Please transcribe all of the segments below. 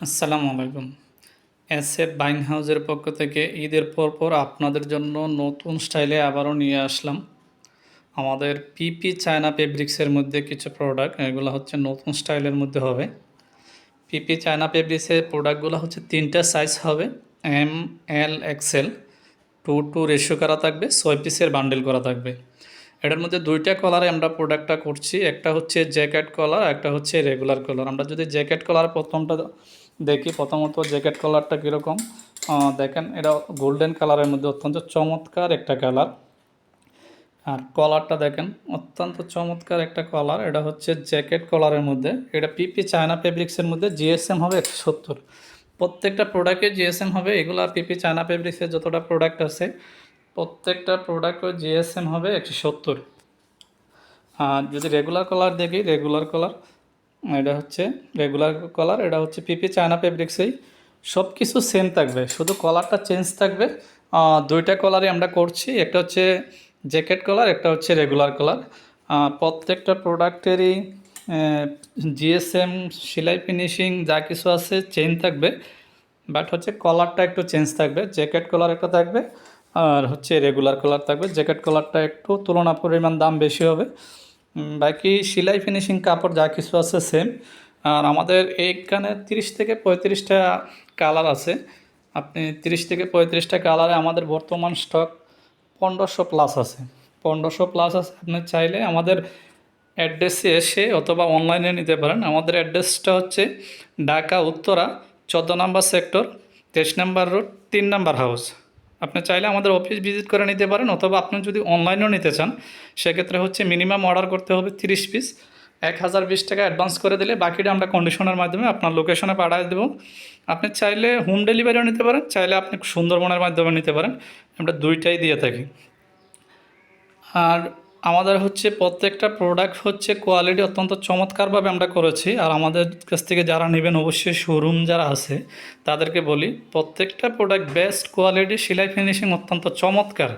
আসসালামু আলাইকুম। SF buying হাউসের পক্ষ থেকে ঈদের পরপর আপনাদের জন্য নতুন স্টাইলে আবারও নিয়ে আসলাম। আমাদের পিপি চায়না ফেব্রিক্সের মধ্যে কিছু প্রোডাক্ট, এগুলো হচ্ছে নতুন স্টাইলের মধ্যে হবে। পিপি চায়না ফেব্রিক্সের প্রোডাক্টগুলো হচ্ছে 3টা সাইজ হবে, এম, এল, এক্সেল। 2 রেশিও করা থাকবে, 6 পিসের বান্ডেল করা থাকবে। এটার মধ্যে 2টা কালারে আমরা প্রোডাক্টটা করছি, একটা হচ্ছে জ্যাকেট কলার, একটা হচ্ছে রেগুলার কলার। আমরা যদি জ্যাকেট কলার প্রথমটা দেখি, প্রথমত জ্যাকেট কলারটা কীরকম দেখেন, এটা গোল্ডেন কালারের মধ্যে অত্যন্ত চমৎকার একটা কালার। আর কলারটা দেখেন, অত্যন্ত চমৎকার একটা কলার। এটা হচ্ছে জ্যাকেট কলারের মধ্যে, এটা পিপি চায়না ফেব্রিক্সের মধ্যে জিএসএম হবে 170। প্রত্যেকটা প্রোডাক্টে জিএসএম হবে। এগুলো পিপি চায়না ফেব্রিক্সের যতটা প্রোডাক্ট আছে প্রত্যেকটা প্রোডাক্ট জিএসএম হবে 170। আর যদি রেগুলার কলার দেখি, রেগুলার কলার এটা হচ্ছে রেগুলার কলার, এটা হচ্ছে পিপি চায়না ফেব্রিক্সেই। সব কিছু সেম থাকবে, শুধু কলারটা চেঞ্জ থাকবে। 2টা কলারই আমরা করছি, একটা হচ্ছে জ্যাকেট কলার, একটা হচ্ছে রেগুলার কলার। প্রত্যেকটা প্রোডাক্টেরই জিএসএম, সেলাই, ফিনিশিং যা কিছু আছে চেঞ্জ থাকবে, বাট হচ্ছে কলারটা একটু চেঞ্জ থাকবে। জ্যাকেট কলার একটা থাকবে আর হচ্ছে রেগুলার কলার থাকবে। জ্যাকেট কলারটা একটু তুলনা পরিমাণ দাম বেশি হবে, বাকি সেলাই, ফিনিশিং, কাপড় যা কিছু আছে সেম। আর আমাদের এইখানে 30 থেকে 35টা কালার আছে। আপনি 30 থেকে 35টা কালারে আমাদের বর্তমান স্টক 1500 প্লাস আছে। 1500 প্লাস আছে। আপনি চাইলে আমাদের অ্যাড্রেসে এসে অথবা অনলাইনে নিতে পারেন। আমাদের অ্যাড্রেসটা হচ্ছে ঢাকা উত্তরা 14 নম্বর সেক্টর, 23 নম্বর রোড, 3 নম্বর হাউস। আপনি চাইলে আমাদের অফিস ভিজিট করে নিতে পারেন, অথবা আপনি যদি অনলাইনেও নিতে চান সেক্ষেত্রে হচ্ছে মিনিমাম অর্ডার করতে হবে 30 পিস। 1020 টাকা অ্যাডভান্স করে দিলে বাকিটা আমরা কন্ডিশনের মাধ্যমে আপনার লোকেশনে পাঠিয়ে দেবো। আপনি চাইলে হোম ডেলিভারিও নিতে পারেন, চাইলে আপনি সুন্দরবনের মাধ্যমে নিতে পারেন। আমরা দুইটাই দিয়ে থাকি। আর আমাদের হচ্ছে প্রত্যেকটা প্রোডাক্ট হচ্ছে কোয়ালিটি অত্যন্ত চমৎকারভাবে আমরা করেছি। আর আমাদের কাছ থেকে যারা নেবেন, অবশ্যই শোরুম যারা আছে তাদেরকে বলি, প্রত্যেকটা প্রোডাক্ট বেস্ট কোয়ালিটি, সেলাই, ফিনিশিং অত্যন্ত চমৎকার।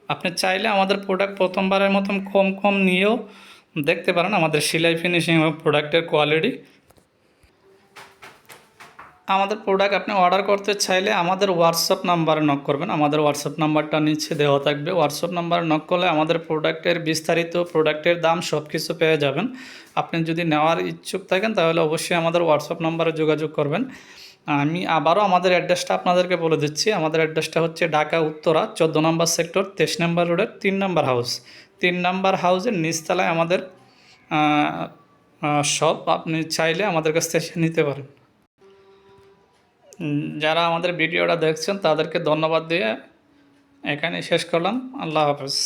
আপনি চাইলে আমাদের প্রোডাক্ট প্রথমবারের মতন কম কম নিয়েও দেখতে পারেন আমাদের সেলাই, ফিনিশিং এবং প্রোডাক্টের কোয়ালিটি। আমাদের প্রোডাক্ট আপনি অর্ডার করতে চাইলে আমাদের হোয়াটসঅ্যাপ নাম্বারে নক করবেন। আমাদের হোয়াটসঅ্যাপ নাম্বারটা নিচে দেওয়া থাকবে। হোয়াটসঅ্যাপ নাম্বারে নক করলে আমাদের প্রোডাক্টের বিস্তারিত, প্রোডাক্টের দাম সব কিছু পেয়ে যাবেন। আপনি যদি নেওয়ার ইচ্ছুক থাকেন তাহলে অবশ্যই আমাদের হোয়াটসঅ্যাপ নাম্বারে যোগাযোগ করবেন। আমি আবারও আমাদের অ্যাড্রেসটা আপনাদেরকে বলে দিচ্ছি। আমাদের অ্যাড্রেসটা হচ্ছে ঢাকা উত্তরা 14 নম্বর সেক্টর, 23 নম্বর রোডের 3 নম্বর হাউস। 3 নম্বর হাউসের নিচতলায় আমাদের শপ। আপনি চাইলে আমাদের কাছ থেকে নিতে পারেন। যারা আমাদের ভিডিওটা দেখছেন তাদেরকে ধন্যবাদ দিয়ে এখানে শেষ করলাম। আল্লাহ হাফেজ।